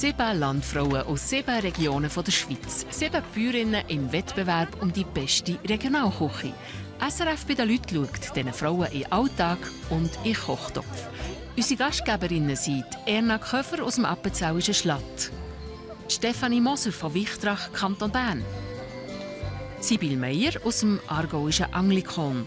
7 Landfrauen aus 7 Regionen der Schweiz. 7 Bäuerinnen im Wettbewerb um die beste Regionalküche. SRF bei den Leuten schaut diesen Frauen in den Alltag und in den Kochtopf. Unsere Gastgeberinnen sind Erna Köfer aus dem appenzellischen Schlatt, Stefanie Moser von Wichtrach, Kanton Bern, Sibyl Meyer aus dem aargauischen Anglikon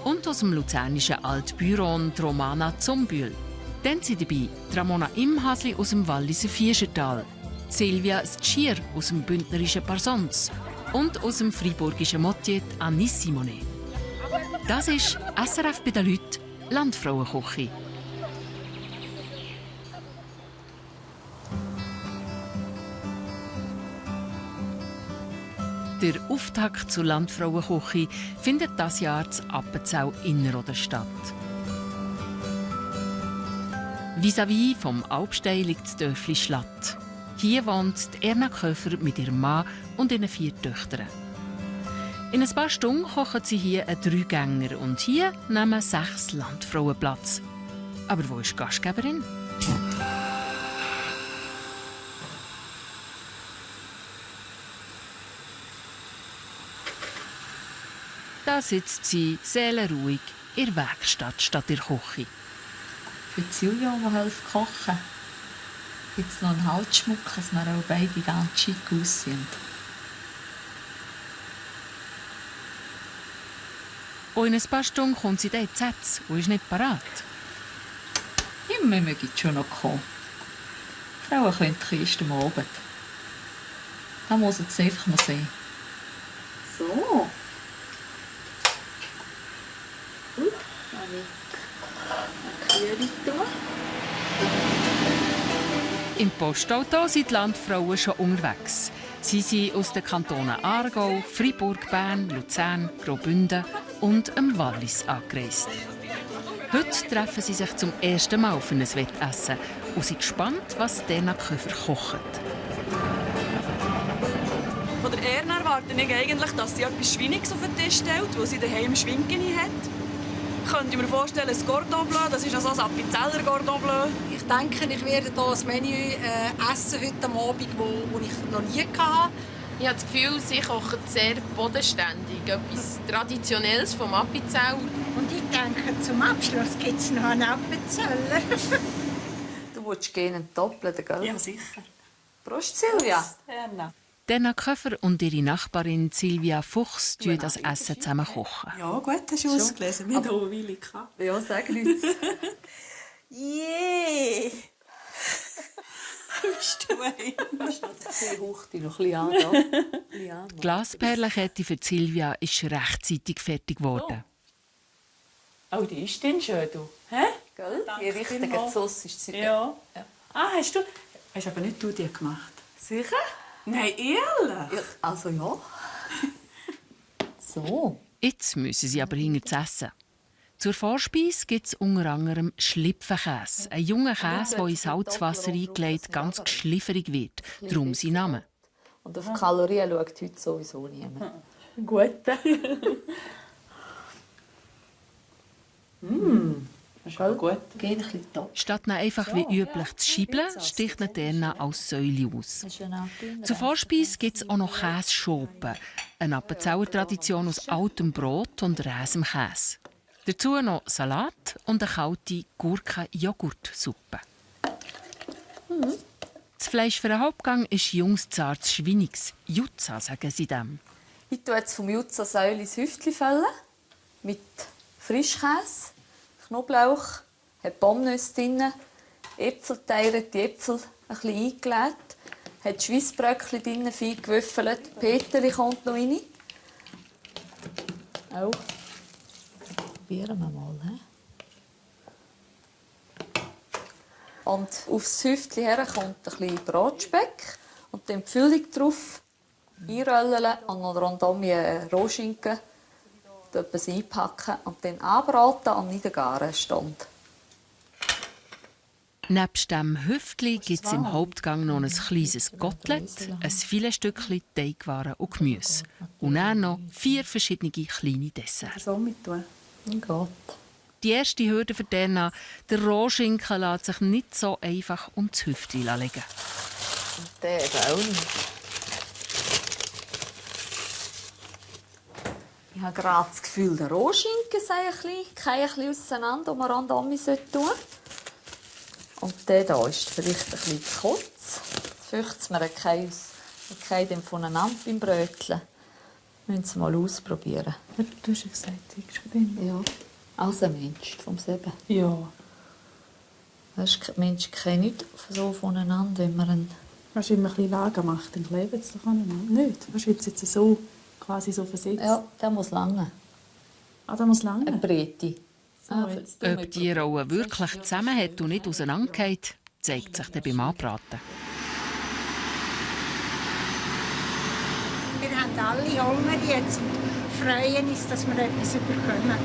und aus dem luzernischen Altbüron Romana Zumbühl. Dann sind dabei Ramona Imhasli aus dem Walliser Fieschertal, Silvia Stschier aus dem bündnerischen Parsons und aus dem freiburgischen Motier Anis Simonet. Das ist SRF bei den Leuten, Landfrauenküche. Der Auftakt zur Landfrauenküche findet dieses Jahr in Appenzell-Innerrhoden statt. Vis-à-vis vom Alpstein liegt das Dörfli Schlatt. Hier wohnt Erna Köfer mit ihrem Mann und ihren 4 Töchtern. In ein paar Stunden kochen sie hier einen 3-Gänger und hier nehmen 6 Landfrauen Platz. Aber wo ist die Gastgeberin? Da sitzt sie seelenruhig in der Werkstatt statt in der Küche. Für Silvia, die helfen kochen, gibt es noch einen Halsschmuck, dass wir auch beide ganz schick aussehen. Und in ein paar Stunden kommt sie dann ins Setz und ist nicht parat. Immer mögen schon noch kommen. Die Frauen können erst am Abend. Da muss es einfach noch sein. So. Im Postauto sind die Landfrauen schon unterwegs. Sie sind aus den Kantonen Aargau, Freiburg, Bern, Luzern, Graubünden und dem Wallis angereist. Heute treffen sie sich zum ersten Mal für ein Wettessen und sind gespannt, was Erna Köfer kocht. Von der Erna erwarte ich eigentlich, dass sie etwas Schweiniges auf den Tisch stellt, wo sie daheim Schwinkeni hat. Könnte ich mir vorstellen, ein Cordon Bleu, das ist also ein Appenzeller Cordon Bleu. Ich denke, ich werde hier ein Menü essen heute Abend, das ich noch nie hatte. Ich habe das Gefühl, sie kochen sehr bodenständig, etwas Traditionelles vom Appenzeller. Und ich denke, zum Abschluss gibt es noch einen Appenzeller. Du willst gerne doppeln, gell? Ja, sicher. Prost, Silvia. Erna. Erna Köfer und ihre Nachbarin Silvia Fuchs kochen das Essen zusammen kochen. Ja, gut, hast du ausgelesen. Wir haben hier eine Weile gehabt. Ja, sag nichts. Yeah! Bist du ein? Ich hauche dich noch ein bisschen an. Die Glasperlenkette für Silvia ist rechtzeitig fertig geworden. Oh, die ist denn schön, du. Hä? Gell? Die richtige Sauce ist sie. Ja. Ah, hast aber nicht du die gemacht? Sicher? Nein, ehrlich? Ja, also ja. So. Jetzt müssen sie aber hinter das Essen. Zur Vorspeise gibt es unter anderem Schlipfenkäse. Ein junger Käse, der in Salzwasser eingelegt ganz geschlifferig wird. Darum sein Name. Und auf Kalorien schaut heute sowieso niemand. Gut. Das ist voll gut. Geht ein bisschen top. Statt ihn einfach wie üblich zu schiebeln, sticht ihn Erna als Säule aus. Zur Vorspeise gibt es auch noch Kässchopen, eine Appenzeller Tradition aus altem Brot und rasem Käse. Dazu noch Salat und eine kalte Gurken-Joghurtsuppe. Das Fleisch für den Hauptgang ist junges, zartes Schweiniges. Jutza, sagen sie dem. Ich tue jetzt vom Jutza Säule das Hüftchen füllen mit Frischkäse, Knoblauch, hat Pommes drin, Äpfelteile, die Äpfel ein bisschen eingelegt, hat Schweissbröckchen drin, fein gewürfelt, Peterli kommt noch rein. Auch. Probieren wir mal. Und aufs Hüftchen her kommt ein bisschen Bratspeck und dann die Füllung drauf einrollen und noch rundum Rohschinken etwas einpacken und dann anbraten am niedergaren Stand. Nebst dem Hüftli gibt es im Hauptgang noch ein kleines Kotelett, ein Filetstückchen Teigwaren und Gemüse. Und dann noch 4 verschiedene kleine Desserts. So mit tun. Gott. Die erste Hürde für Erna, der Rohschinken lässt sich nicht so einfach um das Hüftli legen. Und der eben auch nicht. Ich habe gerade das Gefühl, der Rohschinken sei ein bisschen auseinander, den man random tun sollte. Und der hier ist vielleicht ein bisschen zu kurz. Jetzt fürchtet man keinen voneinander beim Brötchen. Wir müssen es mal ausprobieren. Du hast ja gesagt, du bist von dem. Ja, als ein Mensch vom Seben. Ja. Weißt du, die Menschen kennen nicht so voneinander, wenn man einen... Weißt du, wenn man ein bisschen Lager macht, dann kleben sie doch aneinander. Nicht? Weißt du, wenn sie jetzt so, quasi so versetzt. Ja, der muss lange. Ah, der muss lange? Eine Breite. Ob die Rolle wirklich zusammen hat und nicht auseinandergeht, zeigt sich dann beim Anbraten. Wir haben alle Hunger jetzt und freuen uns, dass wir etwas bekommen.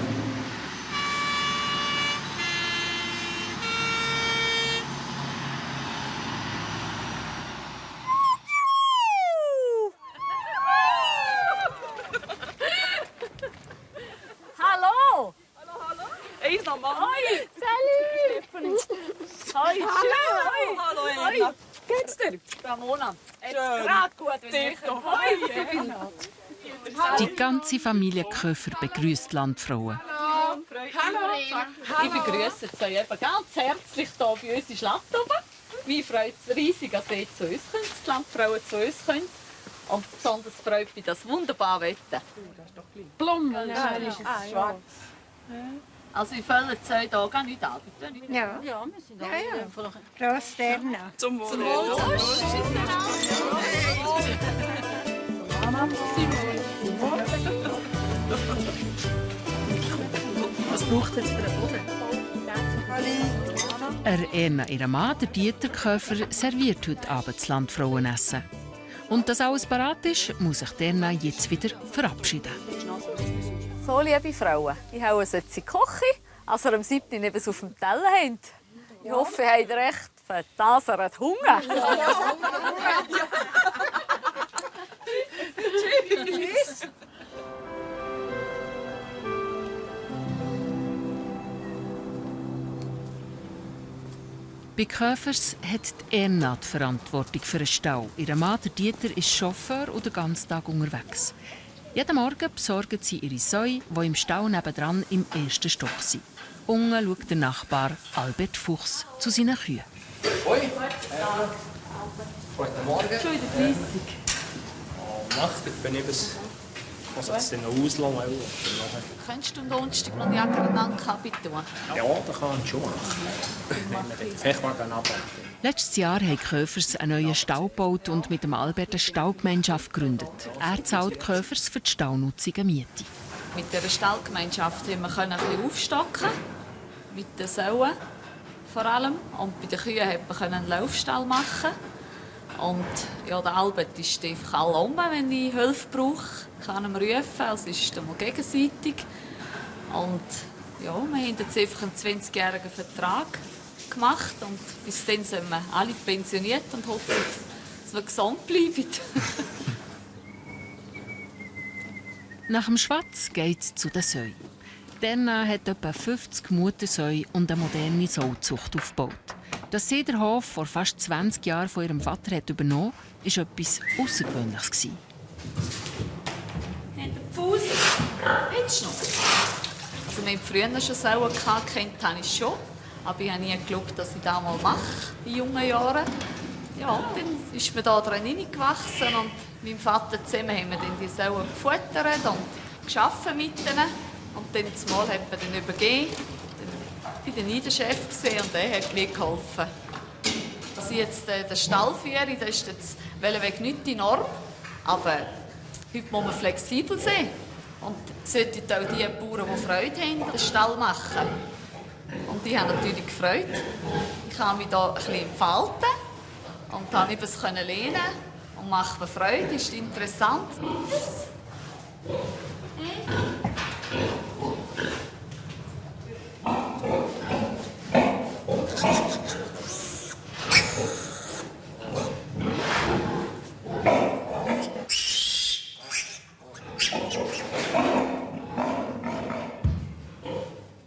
Hallo! Eins noch mal. Hoi! Salut! Hoi! Hallo, Elena. Geht's dir? Ramona, jetzt Schön. gerade gut, wenn ich Die ganze Familie Köfer begrüßt die Landfrauen. Ich begrüße Sie eben ganz herzlich hier bei uns in Schlattoben. Mich freut es riesig, dass Sie zu uns kommen, dass die Landfrauen zu uns kommen. Und besonders freut mich das wunderbare Wetter. Blumen, Nein, ist es schwarz. Also wir füllen die 2 Tage nicht an. Ja. Ja, wir sind Prost, Erna. Zum Wohl. Was braucht es jetzt für einen Boden? Erna, ihr Mann, der Dieter Köfer, serviert heute Abend das Landfrauenessen. Und dass alles bereit ist, muss sich Erna jetzt wieder verabschieden. So, liebe Frauen, ich haue es jetzt in die Küche, als ihr am 7. neben auf dem Teller habt. Ich hoffe, ihr habt recht, für das ihr habt Hunger. Bei Köfers hat Erna die Verantwortung für den Stall. Ihr Mann, der Dieter, ist Chauffeur und den ganzen Tag unterwegs. Jeden Morgen besorgen sie ihre Säue, die im Stall nebendran im 1. Stock sind. Unten schaut der Nachbar Albert Fuchs zu seinen Kühen. Hoi. Guten Morgen. Schon wieder fleissig. Nacht, ich bin eben... Ich muss es dann noch auslassen. Könntest du am Donnerstag noch Jagd und Ankabi tun? Ja, das kann ich schon machen. Wenn wir den Fechwagen abbauen. Letztes Jahr haben die Köfers einen neuen Stall gebaut und mit dem Albert eine Stallgemeinschaft gegründet. Er zahlt die Köfers für die Stallnutzung eine Miete. Mit dieser Stallgemeinschaft können wir ein bisschen aufstocken. Mit den Säuen vor allem. Und bei den Kühen konnte man einen Laufstall machen. Und ja, der Albert ist einfach alle um, wenn ich Hilfe brauche. Ich kann ihn rufen, also ist mal gegenseitig. Und ja, wir haben jetzt einfach einen 20-jährigen Vertrag gemacht. Und bis dann sind wir alle pensioniert und hoffen, dass wir gesund bleiben. Nach dem Schwatz geht es zu den Säuen. Erna hat etwa 50 Muttersäue und eine moderne Sauzucht aufgebaut. Dass sie den Hof vor fast 20 Jahren von ihrem Vater hat übernommen hat, war etwas Außergewöhnliches. Habt ihr Pause? Willst du noch? Also wir hatten früher schon Sauen, kennt habe ich schon. Aber ich habe nie geglaubt, dass ich das mal mache, in jungen Jahren. Ja, dann ist mir da dran hineingewachsen und mit meinem Vater zusammen haben wir dann die Sauen gefuttert und gearbeitet mit ihnen. Und dann zumal hat man dann übergeben. Dann war ich der Chef und er hat mir geholfen. Dass ich jetzt den Stall führe, das ist jetzt weltweit nicht die Norm. Aber heute muss man flexibel sein. Und sollten auch die Bauern, die Freude haben, den Stall machen. Und ich habe natürlich gefreut. Ich kann mich hier ein bisschen entfalten und kann etwas lernen. Und macht mir Freude, ist interessant.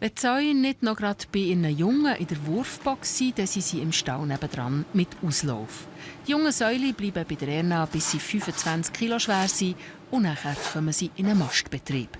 Wenn die Säue nicht noch gerade bei ihren Jungen in der Wurfbox sind, dann sind sie im Stall nebendran mit Auslauf. Die jungen Säule bleiben bei der Erna, bis sie 25 Kilo schwer sind und nachher kommen sie in einen Mastbetrieb.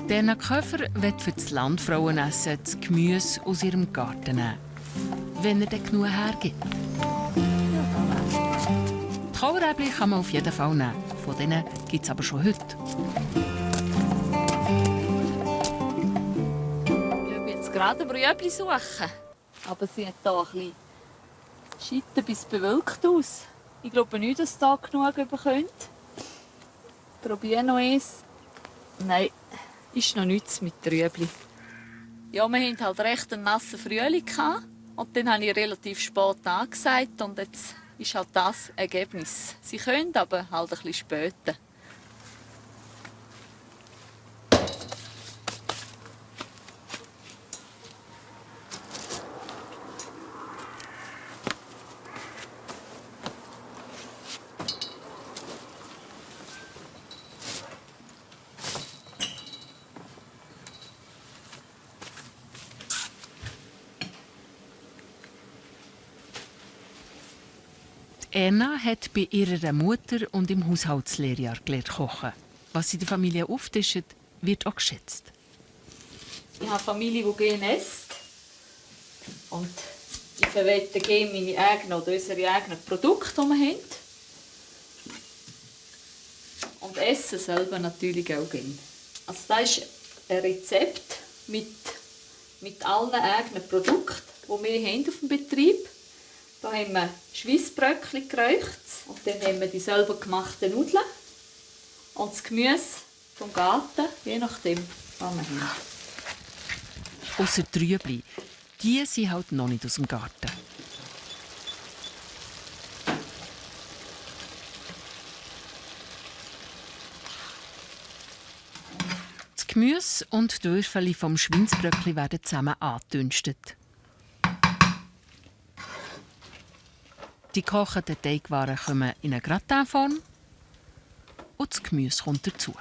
Erna Köfer will für das Landfrauenessen das Gemüse aus ihrem Garten nehmen, wenn er dann genug hergibt. Die Kohlräbchen kann man auf jeden Fall nehmen. Von denen gibt es aber schon heute. Ich will jetzt gerade ein Rüebli suchen. Aber sie hat hier ein bisschen Scheite bis bewölkt aus. Ich glaube nicht, dass ihr hier genug bekommt. Ich probiere noch eins. Nein, ist noch nichts mit Rüebli. Ja, wir hatten halt recht einen nassen Frühling. Und dann habe ich relativ spät angesagt. Und jetzt ist halt das Ergebnis. Sie können aber halt ein bisschen später. Erna hat bei ihrer Mutter und im Haushaltslehrjahr gelernt kochen. Was sie der Familie auftischt, wird auch geschätzt. Ich habe eine Familie, die gerne isst. Und ich verwende gerne meine eigenen oder unsere eigenen Produkte, die wir haben. Und essen selber natürlich auch gerne. Also das ist ein Rezept mit allen eigenen Produkten, die wir haben auf dem Betrieb haben. Da haben wir Schweissbröckchen geräucht und dann haben wir die selber gemachten Nudeln und das Gemüse vom Garten, je nachdem, was wir haben. Ausser die Rüebli. Die sind halt noch nicht aus dem Garten. Das Gemüse und die Würfel vom Schweinsbröckli werden zusammen angedünstet. Die gekochten Teigwaren kommen in eine Gratinform und das Gemüse kommt dazu.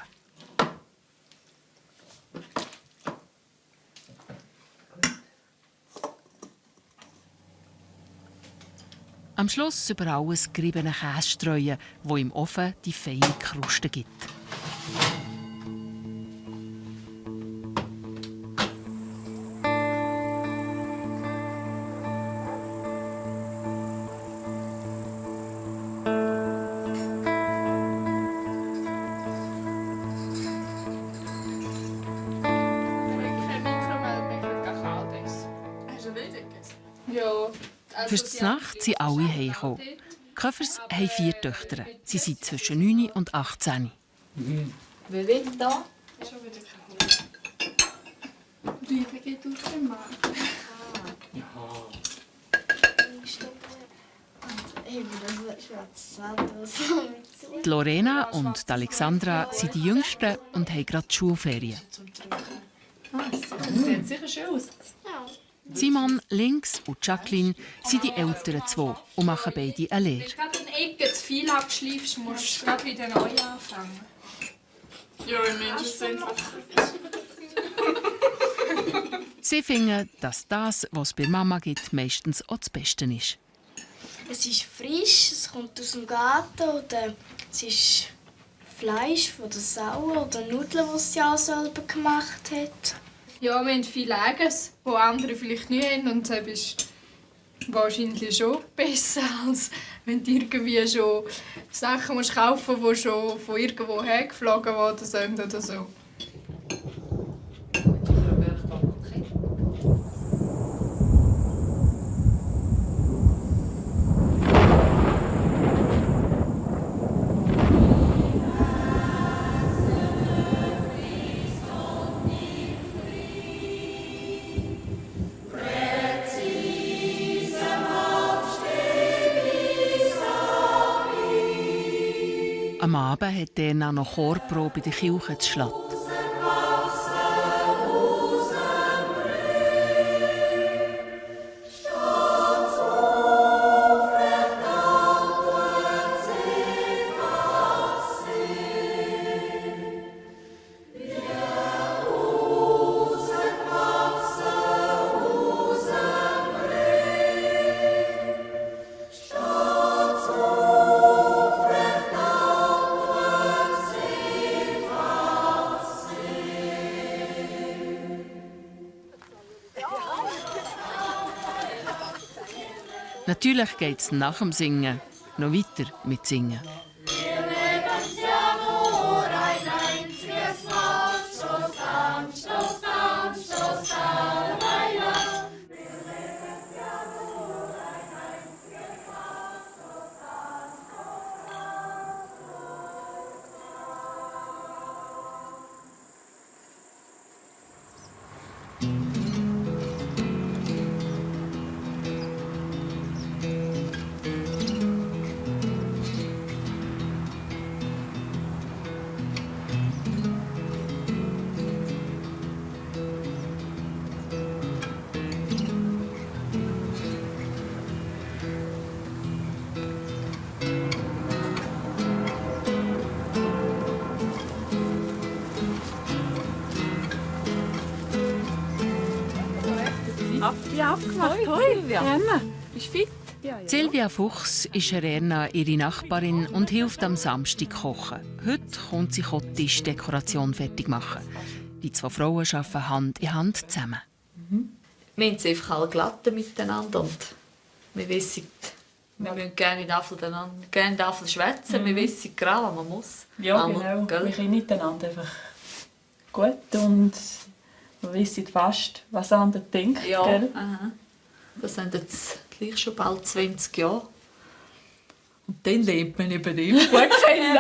Am Schluss über alles geriebenen Käse streuen, wo im Ofen die feine Kruste gibt. Für die Nacht sind alle heimgekommen. Die Köfers haben 4 Töchter. Sie sind zwischen 9 und 18. Wer will da? Rübe geht auf den Markt. Die Lorena und die Alexandra sind die Jüngsten und haben gerade die Schulferien. Das sieht sicher schön aus. Simon links und Jacqueline sind die älteren 2 und machen beide eine Lehre. Wenn du gerade eine Ecke zu viel abschleifst, musst du gerade wieder neu anfangen. Ja, ich meine, das sind Sie finden, dass das, was es bei Mama gibt, meistens auch das Beste ist. Es ist frisch, es kommt aus dem Garten oder es ist Fleisch von der Sau oder Nudeln, die sie auch selber gemacht hat. Ja, wir haben viel Eigenes, das andere vielleicht nicht haben. Und das ist wahrscheinlich schon besser, als wenn du irgendwie schon Sachen musst kaufen musst, die schon von irgendwo hergeflogen worden sind oder so. Am Abend hat Erna noch Chorprobe in der Kirche in Schlatt. Natürlich geht es nach dem Singen noch weiter mit Singen. Aufgemacht. Hoi, Erna. Bist du fit? Silvia Fuchs ist Erna ihre Nachbarin und hilft am Samstag kochen. Heute kommt sie die Tischdekoration fertig machen. Die 2 Frauen arbeiten Hand in Hand zusammen. Wir haben es einfach alle glatt miteinander und wir wissen, wir müssen gerne davon schwätzen, wir wissen gerade, was man muss. Ja, genau. Wir können miteinander einfach gut und wir wissen fast, was der andere denkt. Ja, gell? Das sind jetzt gleich schon bald 20 Jahre. Und dann lernt man eben immer gut kennen.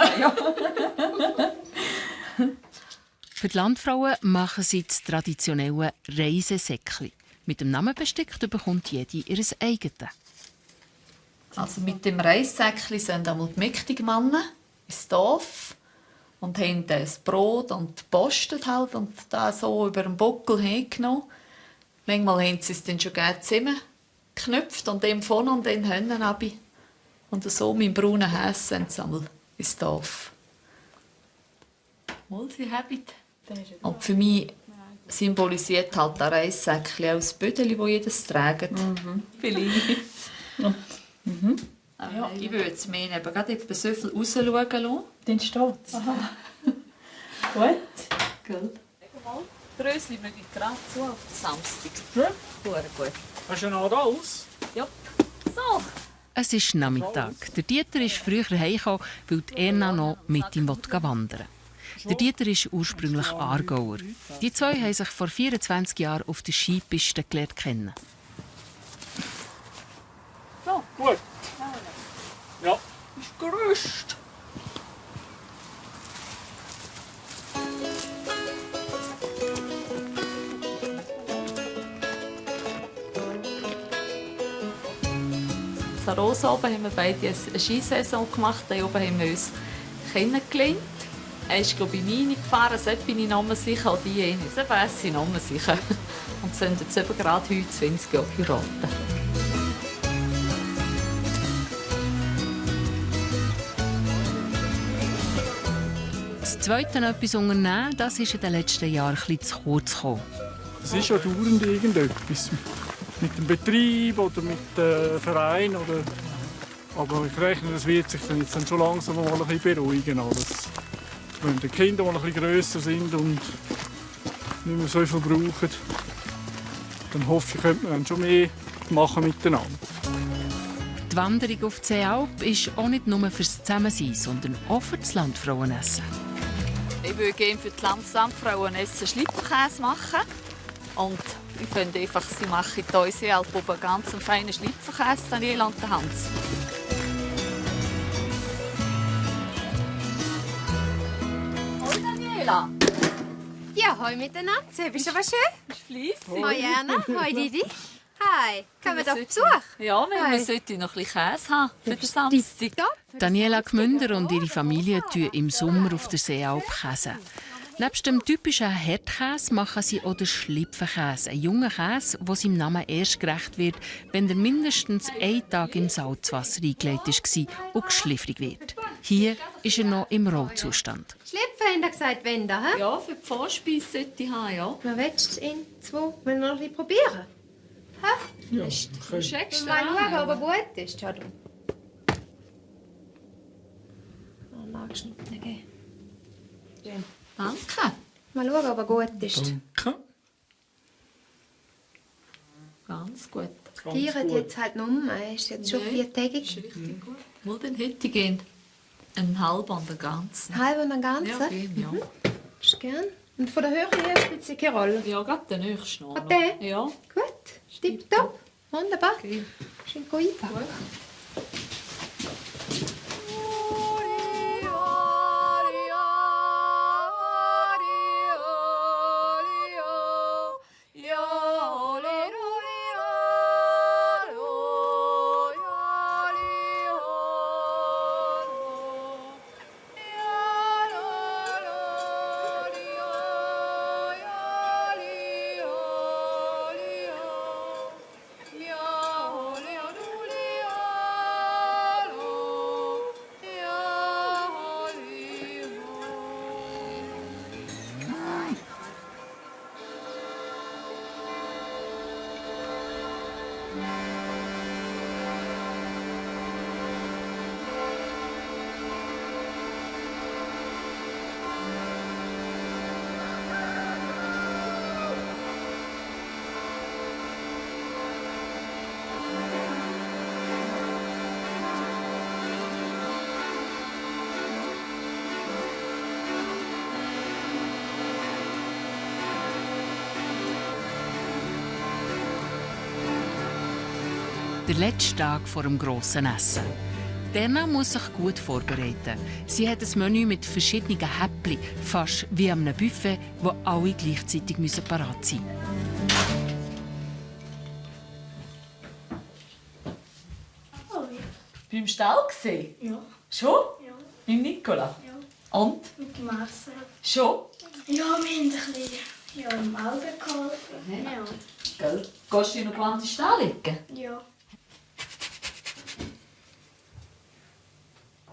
Für die Landfrauen machen sie das traditionelle Reisesäckchen. Mit dem Namen bestickt bekommt jede ihr eigenes. Also mit dem Reissäckchen sind einmal die mächtigen Männer ins Dorf und haben das Brot und postet halt und da so über den Buckel hergenommen. Manchmal haben sie es dann schon gerne zusammengeknüpft und dann vorne und dann hinten runter. Und so mit dem braunen Häs sind sie einmal ins Dorf. Mal, sie haben. Und für mich symbolisiert halt das Reissäckchen auch das Bödeli, das jedes trägt. Vielleicht. Ja, ich würde es mir eben gerade etwa so viel rausschauen lassen. Dann steht es. Gut. Gut. Brösli möge ich gerade zu auf den Samstag. Ja. Gut. Hast du noch alles? Ja. So. Es ist Nachmittag. Der Dieter ist früher heimgekommen, weil Erna noch mit ihm wandern will. Der Dieter ist ursprünglich Aargauer. Die 2 haben sich vor 24 Jahren auf der Skipiste gelernt kennen. Ja, gut. Ja. Ist gerüstet. In Rosa oben haben wir beide eine Skisaison gemacht. Hier oben haben wir uns kennengelernt. Er ist, glaube ich, in meine gefahren, dort bin ich noch sicher, auch die eine. So weiss ich noch sicher. Und sind jetzt eben gerade heute 20 Jahre geheiratet. Das Zweite etwas unternehmen, das ist in den letzten Jahren ein bisschen zu kurz gekommen. Es ist ja dauernd irgendetwas. Mit dem Betrieb oder mit dem Verein. Aber ich rechne, das wird sich dann jetzt schon langsam mal ein bisschen beruhigen. Alles. Wenn die Kinder ein bisschen grösser sind und nicht mehr so viel brauchen, dann hoffe ich, könnte man dann schon mehr machen miteinander. Die Wanderung auf die Seealp ist auch nicht nur fürs Zusammensein, sondern auch für das Landfrauenessen. Ich würde gerne für die Landfrauenessen Schlipferkäse machen. Und ich finde einfach, sie machen in der Seealp einen ganz feinen Schlipferkäse, Daniela und Hans. Hallo Daniela. Ja, hoi miteinander. Bist du aber schön? Bist du fleissig? Hoi Erna, hoi Didi. Hi, kommen wir auf Besuch? Ja, wir sollten noch ein bisschen Käse haben für den Samstag. Daniela Gmünder und ihre Familie tun im Sommer auf der Seealp Käse. Neben dem typischen Herdkäse machen sie auch den Schlipfenkäse, einen jungen Käse, der seinem Namen erst gerecht wird, wenn er mindestens einen Tag im Salzwasser eingelegt war und geschliffrig wird. Hier ist er noch im Rohzustand. Schlipfen haben Sie gesagt, wenn da, hä? Ja, für die Vorspeise sollte ich haben, ja. Man willst in 2, wollen wir noch ein bisschen probieren? Hä? Ja, Du checkst Mal schauen, ob er gut ist. Schau du. Magst du nicht geben? Danke. Mal schauen, ob er gut ist. Danke. Ganz ganz gut. Gieren jetzt halt noch um. Ist jetzt schon 4-tägig. Ist richtig gut. Mal den heute gehen. Einen halben an der ganzen. Halb an der ganzen? Ja, ja. Ist gern. Und von der Höhe her spielt es keine Rolle? Ja, gerade den nächsten noch. Der? Ja. Gut. Tipptopp. Wunderbar. Okay. Schön einpacken. Der letzte Tag vor dem grossen Essen. Derna muss sich gut vorbereiten. Sie hat ein Menü mit verschiedenen Häppchen, fast wie an einem Buffet, wo alle gleichzeitig parat sein müssen. Beim Stall gesehen? Ja. Schon? Ja. Beim Nicola? Ja. Und? Mit dem Messer. Schon? Ja, wir haben ein bisschen im Auge geholfen. Ja. Gell? Gehst du in noch in Stall legen? Ja.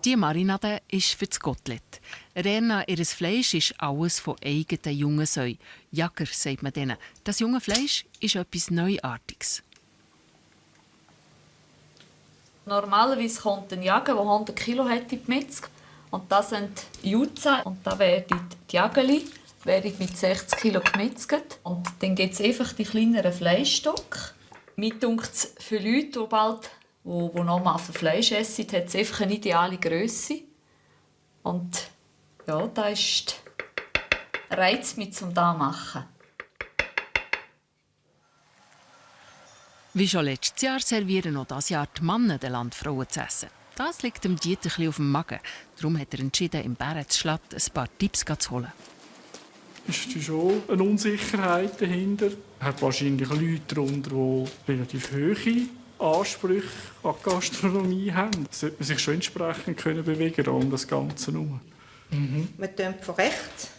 Die Marinade ist für das Kotelett. Rena, ihr Fleisch ist alles von eigenen jungen Säuen. Jagger, sagt man denen. Das junge Fleisch ist etwas Neuartiges. Normalerweise kommt ein Jager, der 100 Kilo hat in die Metzg. Und das sind Juza. Und da werden die Jageli mit 60 Kilo gemetzgt. Und dann gibt es einfach die kleineren Fleischstücke. Mir dunkt es für Leute, die bald wo noch mal Fleisch essen, hat es einfach eine ideale Grösse. Und ja, da ist der Reiz mit zum da machen. Wie schon letztes Jahr servieren auch dieses Jahr die Männer den Landfrauen zu essen. Das liegt dem Dieter ein bisschen auf dem Magen. Darum hat er entschieden, im Bärenschlatt ein paar Tipps zu holen. Ist schon eine Unsicherheit dahinter. Es hat wahrscheinlich Leute darunter, die relativ hohe Ansprüche an die Gastronomie haben. Da sollte man sich schon entsprechend bewegen um das Ganze herum. Wir servieren von rechts.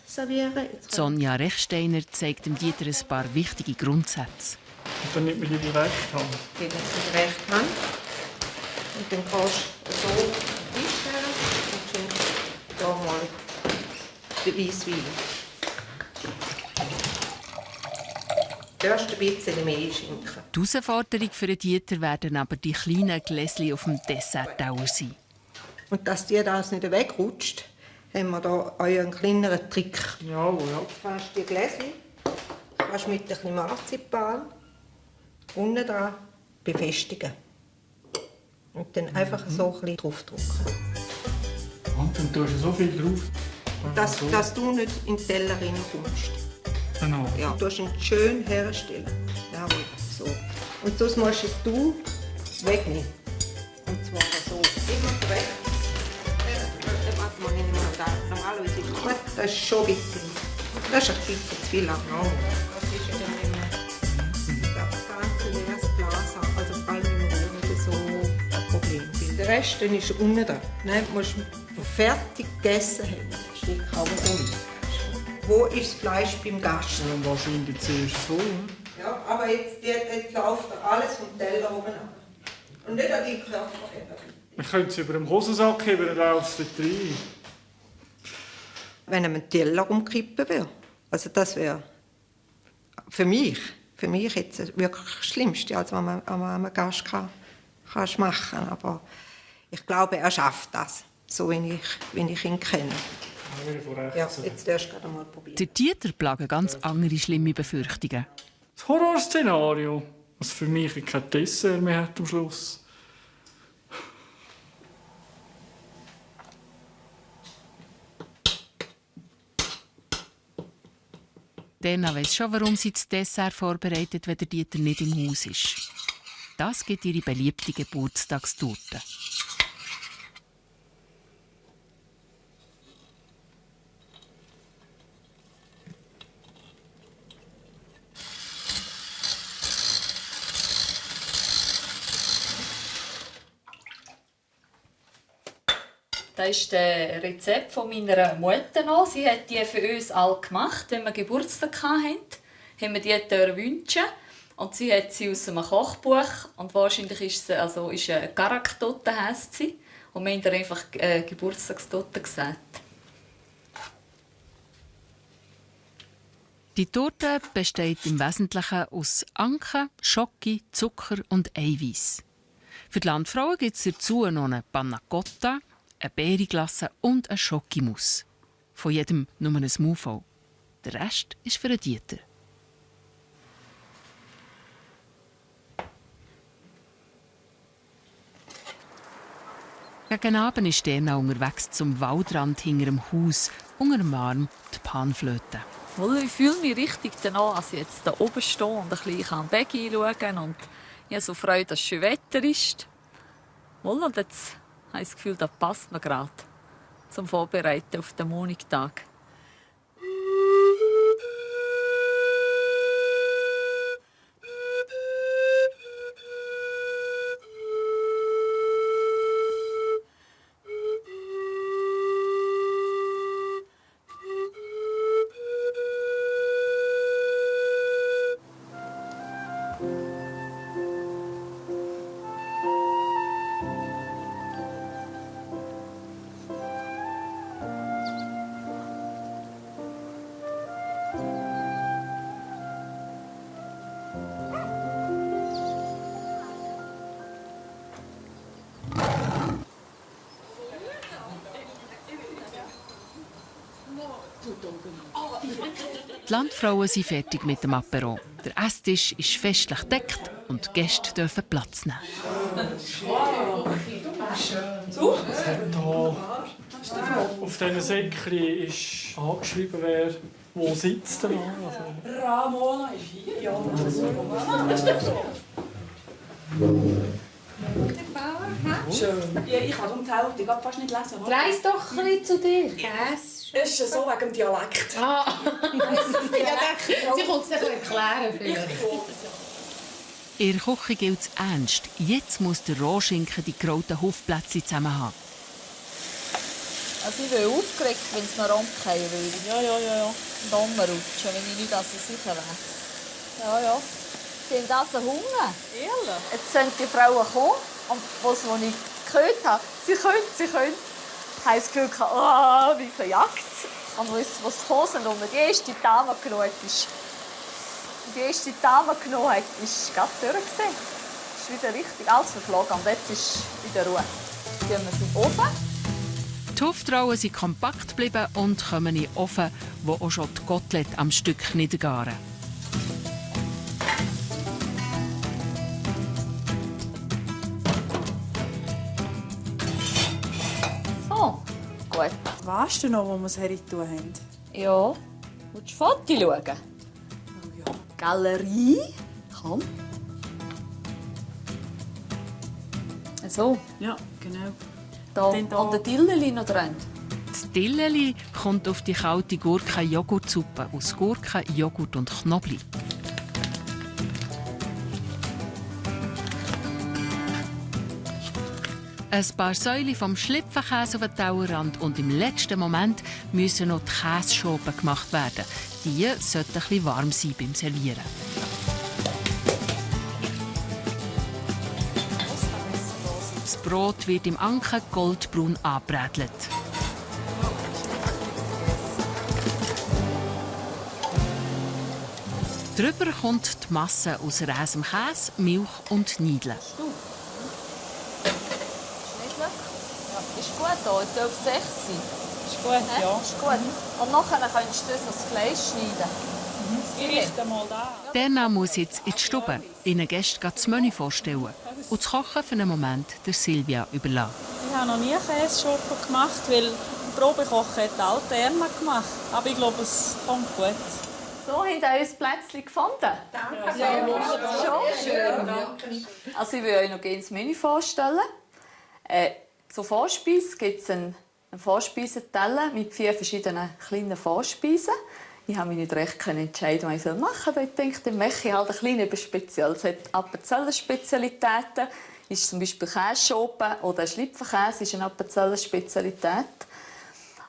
Sonja Rechsteiner zeigt dem Dieter ein paar wichtige Grundsätze. Und dann nimmt man die rechte Hand. Geht jetzt in die rechte Hand. Und dann kannst du so einstellen und schenkst hier mal den Weisswein. Du darfst ein bisschen mehr schinken. Die Herausforderung für den Dieter werden aber die kleinen Gläschen auf dem Dessertteller sein. Und dass dir das nicht wegrutscht, haben wir hier einen kleineren Trick. Ja. Du kannst die Gläschen mit ein bisschen Marzipan unten dran befestigen. Und dann einfach so ein bisschen draufdrücken. Und dann tust du so viel drauf. Dass du nicht in den Teller reinkommst. Genau. Ja, du musst ihn schön herstellen. Jawohl, so. Und sonst musst du es wegnehmen. Und zwar so. Immer rechts. Warte mal, nicht mehr da. Normalerweise ist es gut. Das ist schon ein bisschen. Das ist ein bisschen zu viel lang. Das ist ja dann nicht mehr. Das ganze leeres Glas haben. Also vor allem im Rohr so ein Problem. Weil der Rest dann ist unten dran. Nein, du musst fertig gegessen haben. Steht kaum so weit. Wo ist das Fleisch beim Gast? Ja, wahrscheinlich zuerst so. Ja, aber jetzt läuft alles vom Teller oben ab. Und nicht an die Körper. Man könnte es über dem Hosensack heben und auf das rein. Wenn man einen Teller umkippen will. Also das wäre für mich jetzt wirklich das Schlimmste, als was man einem Gast kann machen kann. Aber ich glaube, er schafft das, so wie ich ihn kenne. Ja, jetzt darfst du gerade mal probieren. Der Dieter plagen ganz andere schlimme Befürchtungen. Das Horrorszenario. Also für mich kein Dessert mehr hat am Schluss. Dena weiss schon, warum sie das Dessert vorbereitet, wenn der Dieter nicht im Haus ist. Das gibt ihre beliebte Geburtstagstorte. Das ist das Rezept von meiner Mutter noch. Sie hat die für uns alle gemacht. Wenn wir Geburtstag hatten, haben wir die wünschen. Und sie hat sie aus einem Kochbuch. Und wahrscheinlich ist sie, also ist eine Garaktote, heisst sie. Und wir haben ihr einfach Geburtstagstote gesagt. Die Torte besteht im Wesentlichen aus Anke, Schoki, Zucker und Eiweiß. Für die Landfrauen gibt es dazu noch eine Panna Cotta, eine Beerenglasse und eine Schokimus. Von jedem nur ein Mufo. Der Rest ist für den Dieter. Gegen Abend ist Dena unterwegs zum Waldrand hinter dem Haus, unter dem Arm die Panflöte. Ich fühle mich richtig danach, als ich jetzt hier oben stehe und ein bisschen am Weg einschauen kann. Und ich habe so Freude, dass es schön Wetter ist. Und jetzt habe ich das Gefühl, das passt mir gerade zum Vorbereiten auf den Montag. Die Landfrauen sind fertig mit dem Apero. Der Esstisch ist festlich gedeckt und die Gäste dürfen Platz nehmen. Es hat hier auf diesen Säckchen ist angeschrieben, wer wo sitzt. Ramona ist hier, ja. Schön. Ja, ich kann die Haltung fast nicht lesen. Dreh's doch ein bisschen zu dir. Es ist so wegen dem Dialekt. Ah, sie kommt es nicht erklären vielleicht. In der Küche gilt es ernst. Jetzt muss der Rohschinken die grauten Hufplätzchen zusammen haben. Also ich bin aufgeregt, wenn es noch rumfallen würde. Ja. Und rumrutschen, wenn ich nicht also sicher wäre. Ja. Sie haben also Hunger. Ehrlich? Jetzt sind die Frauen gekommen und was ich gehört habe, sie können, habe ich das Gefühl gehabt, oh, wie verjagt. Und als die Hosen und die erste Dame genommen hat, ist gerade durch. Es ist wieder richtig alles verflogen und jetzt ist wieder Ruhe. Jetzt tun wir es in den Ofen. Die Huftrauen sind kompakt geblieben und kommen in den Ofen, wo auch schon die Kotelette am Stück niedergaren. So, gut. Weißt du noch, wo wir es hergetan haben? Ja. Willst du Fotos schauen? Oh ja. Galerie? Komm. So. Ja, genau. Da an der Dilleli noch dran. Das Dilleli kommt auf die kalte Gurken-Joghurtsuppe aus Gurken, Joghurt und Knoblauch. Ein paar Säulen vom Schlipfenkäse auf den Tauerrand und im letzten Moment müssen noch die Käseschoben gemacht werden. Die sollten ein bisschen warm sein beim Servieren. Das Brot wird im Anken goldbraun angebrätelt. Drüber kommt die Masse aus Räsem Käse, Milch und Niedeln. Ist gut hier, es darf 6 sein. Ist gut, ja. Ist gut. Und nachher kannst du das Fleisch schneiden. Erna muss jetzt in die Stube, ihren Gästen das Menü vorstellen und das Kochen für einen Moment der Silvia überlassen. Ich habe noch nie Kässchoppen gemacht, weil Probekochen hat die alte Erna gemacht. Aber ich glaube, es kommt gut. So, habt ihr euer Plätzchen gefunden? Danke sehr. Schon schön. Also ich will euch noch gerne das Menü vorstellen. Zur Vorspeise gibt es einen Vorspeisenteller mit 4 verschiedenen kleinen Vorspeisen. Ich habe mich nicht recht entscheiden, was ich machen soll. Ich denke, dann mache ich halt ein bisschen speziell. Es hat Appenzeller-Spezialitäten. Ist zum Beispiel Kässchoppen oder Schlipferkäse ist eine Appenzeller-Spezialität.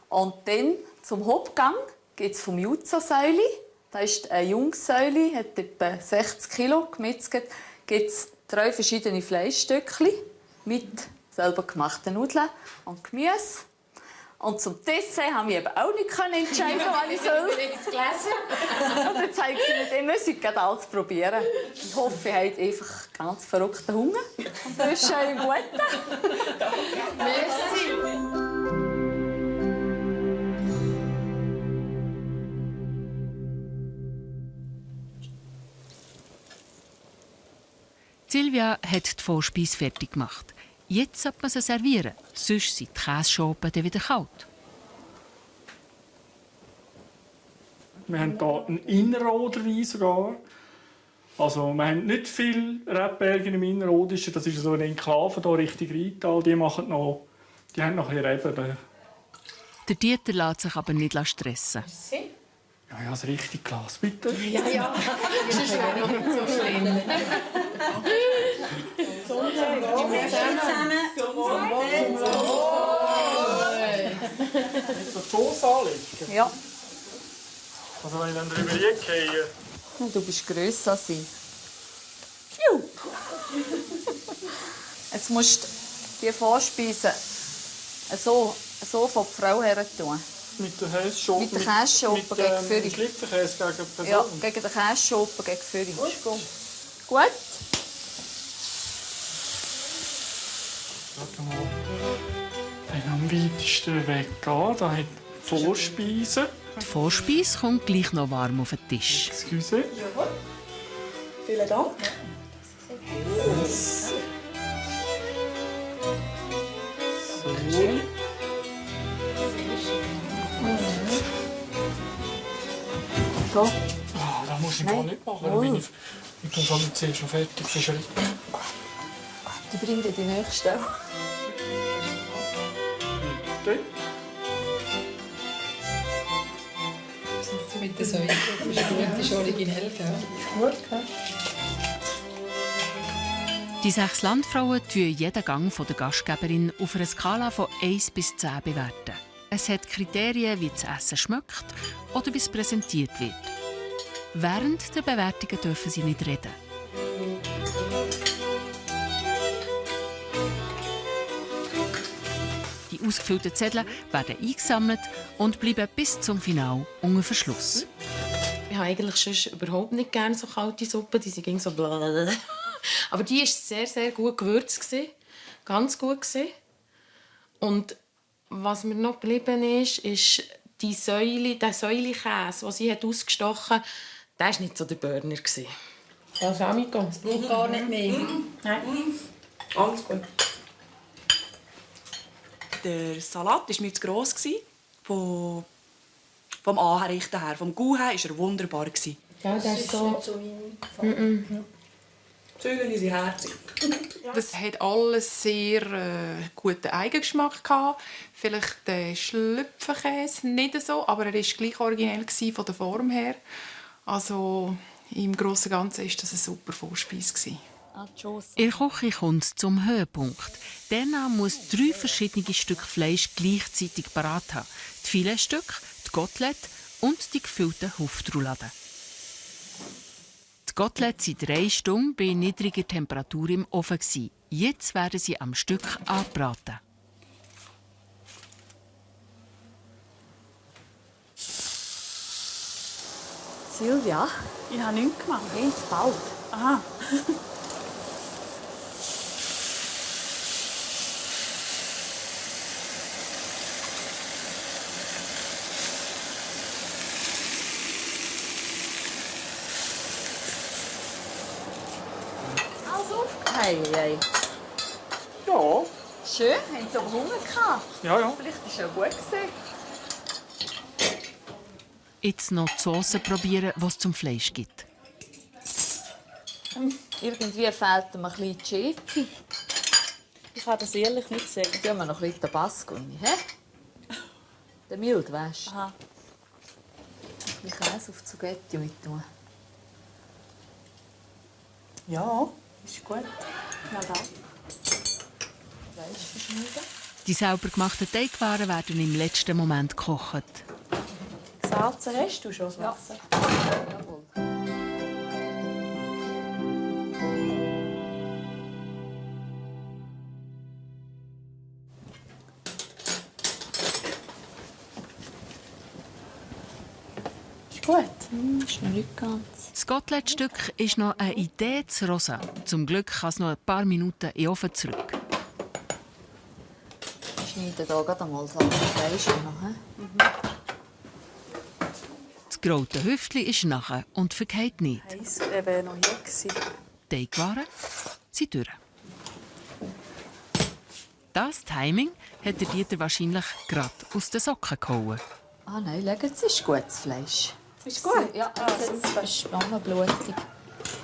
Und dann zum Hauptgang gibt es vom Jutza-Säuli. Das ist eine Jungsäule, hat etwa 60 Kilo gemetzelt. Gibt es 3 verschiedene Fleischstückchen mit selber gemachten Nudeln und Gemüse. Und zum Dessert haben wir eben auch nicht entscheiden, was ich soll. Und dann zeige ich Ihnen, ihr müsst gerade alles probieren. Ich hoffe, ihr habt einfach ganz verrückten Hunger. Und wünsche euch einen guten. Merci. Silvia hat die Vorspeise fertig gemacht. Jetzt sollte man sie servieren, sonst sind die Kässchoppen dann wieder kalt. Wir haben hier einen Innerrhoder-Wein sogar. Also, wir haben nicht viel Rebbergen im Innerrhodischen. Das ist so eine Enklave hier Richtung Rheintal. Die haben noch ein bisschen Reben. Der Dieter lässt sich aber nicht stressen. Ja, das richtige Glas, bitte. Ja. Das ist ja nicht so schlimm. Nicht so die Soße anlegen? Ja. Also wenn ich dann drüber gehe. Du bist grösser als ich. Jetzt musst du die Vorspeisen so von der Frau her tun. Mit der Kässchoppe? Mit der Kässchoppe gegen Führung. Mit Schlipferkäse gegen Person? Ja, gegen den Kässchoppen gegen Führung. Gut. Schauen wir mal. Dann am weitesten weggehen. Da hat die Vorspeise. Die Vorspeise kommt gleich noch warm auf den Tisch. Excuse. Jawohl. Vielen Dank. Yes. So. So. Ah, das muss ich gar nicht machen. Ich bin schon zuerst schon fertig für Schritt. Ich bringe dir die nächste. Bitte. Mit der Säule. Das ist originell, gell? Gut, gell? Die 6 Landfrauen bewerten jeden Gang der Gastgeberin auf einer Skala von 1 bis 10 bewerten. Es hat Kriterien, wie das Essen schmeckt oder wie es präsentiert wird. Während der Bewertungen dürfen sie nicht reden. Die ausgefüllten Zettel werden eingesammelt und bleiben bis zum Finale unter Verschluss. Ich habe eigentlich sonst überhaupt nicht gerne so kalte Suppe. Die sind so blablabla. Aber die war sehr, sehr gut gewürzt. Ganz gut. Und was mir noch geblieben ist der Säulikäse, den sie ausgestochen hat. Der war nicht so der Burner. Das braucht gar nicht mehr. Nein. Alles gut. Der Salat war mir zu gross. Vom Anrichten her. Vom Gau her war er wunderbar. Ja, das ist so. Zwiebeln sind herzig. Das hat alles sehr guten Eigengeschmack gehabt. Vielleicht der Schlüpferkäse nicht so, aber er war gleich originell von der Form her. Also im Großen und Ganzen war das eine super Vorspeise. In der Küche kommt es zum Höhepunkt. Erna muss 3 verschiedene Stücke Fleisch gleichzeitig parat haben. Die Filetstücke, die Kotelette und die gefüllten Huftrouladen. Die Kotelette waren 3 Stunden bei niedriger Temperatur im Ofen. Jetzt werden sie am Stück angebraten. Silvia? Ich habe nichts gemacht. Ganz bald. Aha. Hey. Ja. Schön, haben Sie aber Hunger gehabt? Ja. Vielleicht war es ja gut gewesen. Jetzt noch die Sauce probieren, die es zum Fleisch gibt. Irgendwie fehlt mir ein bisschen die Schärfe. Ich kann das ehrlich nicht sagen. Jetzt haben wir noch ein bisschen Tabasco rein, hä? Der mild, weißt du? Aha. Ein bisschen Käse auf die Zugetti tun. Ja, ist gut. Na da. Fleisch verschneiden. Die sauber gemachten Teigwaren werden im letzten Moment gekocht. Salzen hast du schon das Wasser? Jawohl. Ist gut. Ist noch nicht ganz. Das Kotelettstück ist noch eine Idee zu rosa. Zum Glück kann es noch ein paar Minuten in den Ofen zurück. Wir schneiden hier gerade einmal das Fleisch noch. Das gerollte Hüftli ist nachher und vergeht nicht. Heiß, wäre noch hier gewesen. Die Teigwaren sind durch. Das Timing hat der Dieter wahrscheinlich gerade aus den Socken gehauen. Ah nein, legen Sie, ist gutes Fleisch. Ist gut? Ja, jetzt ist spannenblutig.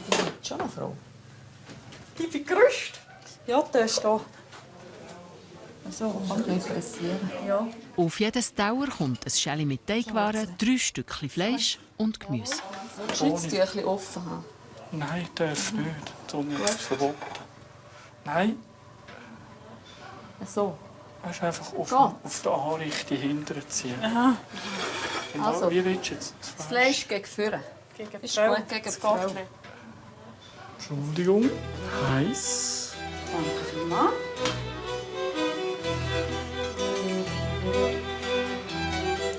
Ich bin jetzt schon eine Frau. Ich bin gerüstet. Ja, das ist da. So, kann nicht passieren. Ja. Auf jedes Tauer kommt ein Schälli mit Teigwaren, 3 Stückchen Fleisch und Gemüse. Willst du nicht das Tüchlein offen haben? Nein, darf nicht. Sonja ist verboten. Nein, So. das ist einfach auf der Anrichte hinterher ziehen. Aha. Genau, Also. wie willst du jetzt? Das Fleisch gegen Führer. Gegen Ist Frau. gut gegen die Das Frau. geht nicht. Entschuldigung. Heiß. Danke vielmals.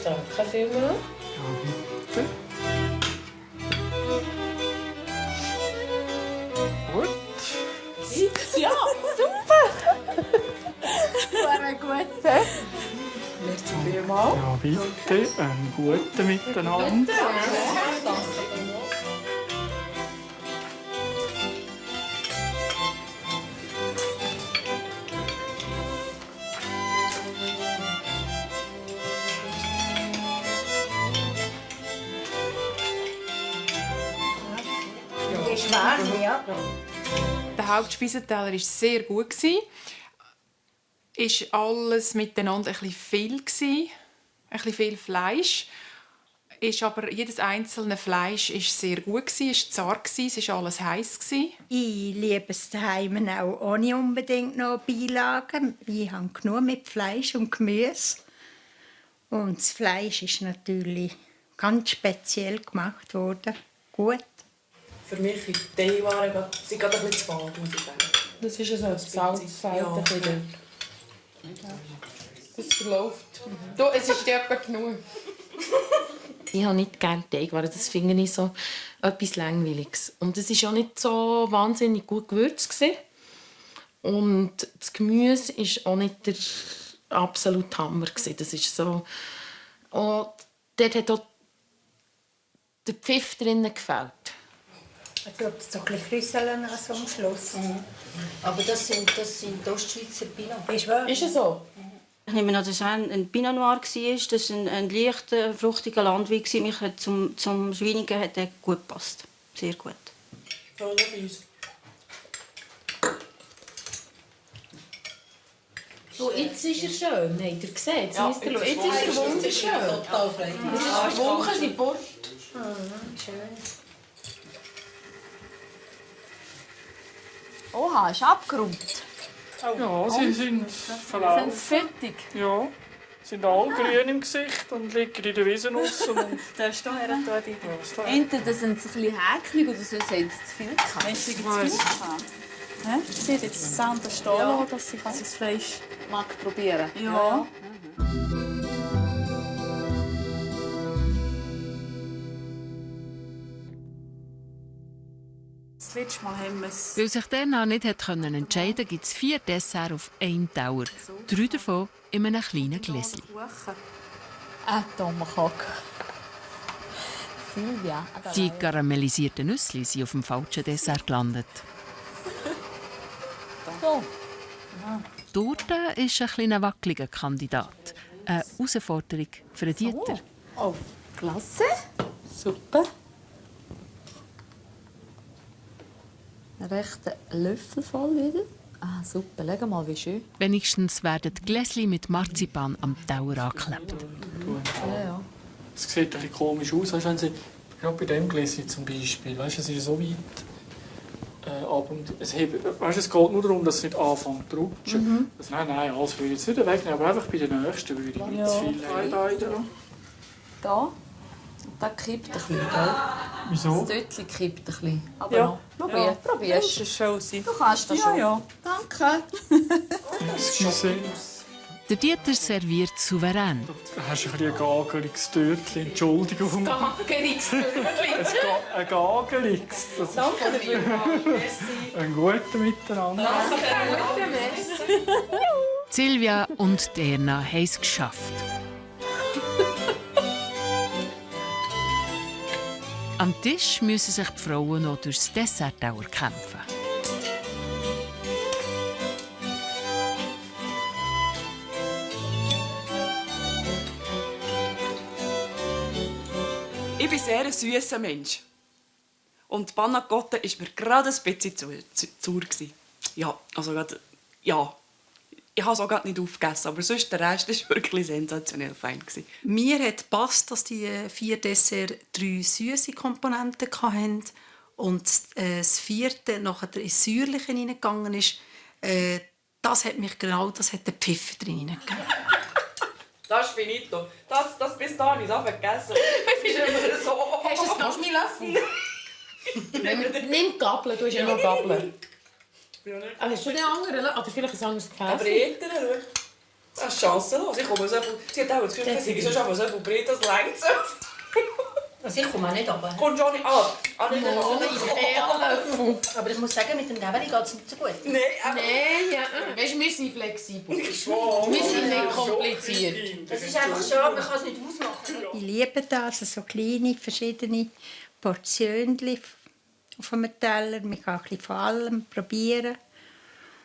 Danke vielmals. Bitte. Gut. Ja, super. Wäre gut. Merci vielmals. Ja, bitte. Einen guten Miteinander. Der Hauptspeisenteller war sehr gut. Ist alles miteinander ein bisschen viel. Ein bisschen viel Fleisch. Ist aber jedes einzelne Fleisch ist sehr gut, ist zart, es war alles heiß. Ich liebe es daheim auch ohne unbedingt noch Beilagen. Ich habe genug mit Fleisch und Gemüse. Und das Fleisch ist natürlich ganz speziell gemacht worden. Gut. Für mich sind die Teigwaren gerade ein bisschen zu fad, muss ich sagen. Das ist ja so, das Salz fehlt ein bisschen dort. Das verläuft. Du, es ist dir etwa genug. Ich habe nicht gerne Teigwaren, das finde ich so etwas Langweiliges. Und es war auch nicht so wahnsinnig gut gewürzt. Und das Gemüse war auch nicht der absolute Hammer. Das ist so... Und dort hat auch der Pfiff drinnen gefällt. Also ob es so ein bisschen Krüsseln also am Schluss. Aber das sind Ostschweizer Pinot. Ist wahr? Ist es so? Ich nehme an, dass es ein Pinot Noir war. Das war ein leichter, fruchtiger Landwein. Mich hat zum Schweinigen hat er gut gepasst. Sehr gut. Toll, uns. So, jetzt ist er schön. Habt ihr gesehen? Jetzt ist er wunderschön. Total frei. Es ist verwunken, sie Bord. Schön. Oha, ist abgeräumt. Ja, sie sind verlaufen. Sind fettig? Ja, sind allgrün im Gesicht und liegen in der Wiese raus. Darfst du her tun? Entweder sind sie ein bisschen häkelig oder sonst haben sie zu viel gehabt. Wenn sie zu viel haben. Sie hat jetzt das Sand stehen lassen, dass sie das Fleisch mag probieren. Ja. Das letzte Mal haben wir es. Weil sich der noch nicht entscheiden konnte, gibt es 4 Desserts auf einem Tauer. 3 davon in einem kleinen Gläschen. Tomahawk. Silvia. Die karamellisierten Nüsse sind auf dem falschen Dessert gelandet. So. Die Torte ist ein kleiner wackeliger Kandidat. Eine Herausforderung für den Dieter. Oh, klasse. Super. Einen rechten Löffel voll wieder. Ah, super. Schau mal, wie schön. Wenigstens werden die Gläschen mit Marzipan am Teller angeklebt. Ja. Es sieht ein bisschen komisch aus, weißt, wenn sie, gerade bei diesem Gläschen zum Beispiel, weißt, es ist so weit ab und es geht nur darum, dass es nicht anfängt zu rutschen. Nein, alles würde ich jetzt nicht wegnehmen, aber einfach bei den nächsten würde ich nicht zu viel haben. Da. Und da kippt ein bisschen, gell? Wieso? Das Döttchen kippt ein bisschen. Aber Ja. noch. Probierst du. Du kannst das schon. Ja. Danke. Excuse. Der Dieter serviert souverän. Du hast ein bisschen ein gageliges Törtchen, Entschuldigung. Ein gageliges. Danke dafür. Ein guter Miteinander. Silvia und Erna haben es geschafft. Am Tisch müssen sich die Frauen noch durchs Dessertteller kämpfen. Ich bin sehr ein süßer Mensch. Und die Panna Cotta war mir gerade ein bisschen zu. Ja, also gerade, ja. Ich habe es auch gerade nicht aufgegessen, aber sonst der Rest war wirklich sensationell fein. Mir hat gepasst, dass die 4 Desserts 3 süße Komponenten hatten und das 4. nachher ins Säuerliche hineingegangen ist. Das hat mich genau, das hat den Pfiff drin hineingegeben. Das ist finito. Das bis dahin ist gegessen. Ich bin immer so. Hast du noch meinen Löffel? Nimm die Gabel, du hast ja noch Gabel. Hast du den anderen? Oder vielleicht ein anderes Gefäß? Aber Eltern, das ist chancenlos. Ich komme so viel. Sie hat auch das Gefühl, sie ist schon so viel Brett, das längt so. Also ich komme auch nicht runter. Kommst du auch nicht an? Nicht Löffel. Aber ich muss sagen, mit dem Gäbeli geht es nicht so gut. Nein, ja. Weißt du, wir sind flexibel. Wir sind nicht kompliziert. Es ist einfach schade, man kann es nicht ausmachen. Ich liebe das, so kleine, verschiedene Portionen auf einem Teller. Man kann ein bisschen von allem probieren.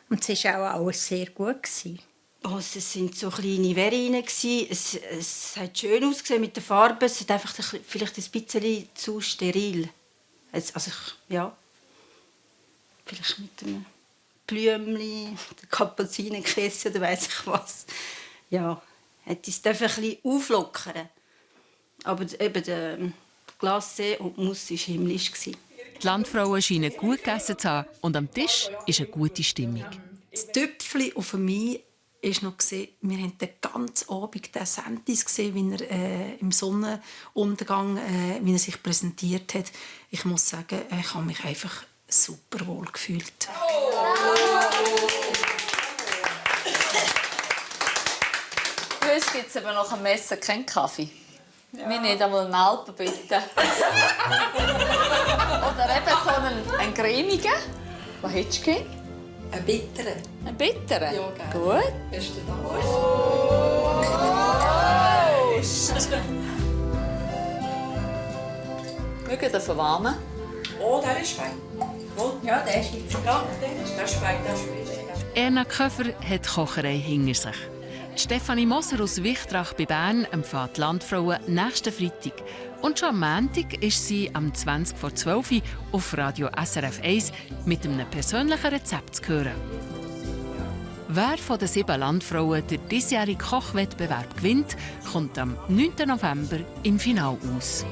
Und es war auch alles sehr gut. Oh, es waren so kleine Verinen. Es hat schön ausgesehen mit den Farben. Es ist einfach vielleicht ein bisschen zu steril. Also, ja. Vielleicht mit einem Blümchen, der Kapuzinerkäse oder weiss ich was. Ja, hätte es ein bisschen auflockern. Aber eben der Glacé und die Mousse war himmlisch. Die Landfrauen scheinen gut gegessen zu haben und am Tisch ist eine gute Stimmung. Das Tüpfchen auf mich war noch, wir haben den ganzen Abend den Sentis gesehen, wie er im Sonnenuntergang wie er sich präsentiert hat. Ich muss sagen, ich habe mich einfach super wohl gefühlt. Bei uns gibt es nach dem Messen keinen Kaffee. Ja. Wir nicht einmal einen Alpen, bitte. Oder eben so einen cremigen. Was hättest du gegeben? Einen bitteren. Einen bitteren? Ja, gerne. Gut. Besten Dank. Mögen wir verwarmen? Oh, der ist fein. Ja, der ist fein. Ja, der ist fein, der ist frisch. Erna Köfer hat die Kocherei hinter sich. Stefanie Moser aus Wichtrach bei Bern empfiehlt die Landfrauen nächsten Freitag. Und schon am Montag ist sie am 11:20 auf Radio SRF 1 mit einem persönlichen Rezept zu hören. Wer von den 7 Landfrauen den diesjährigen Kochwettbewerb gewinnt, kommt am 9. November im Finale aus.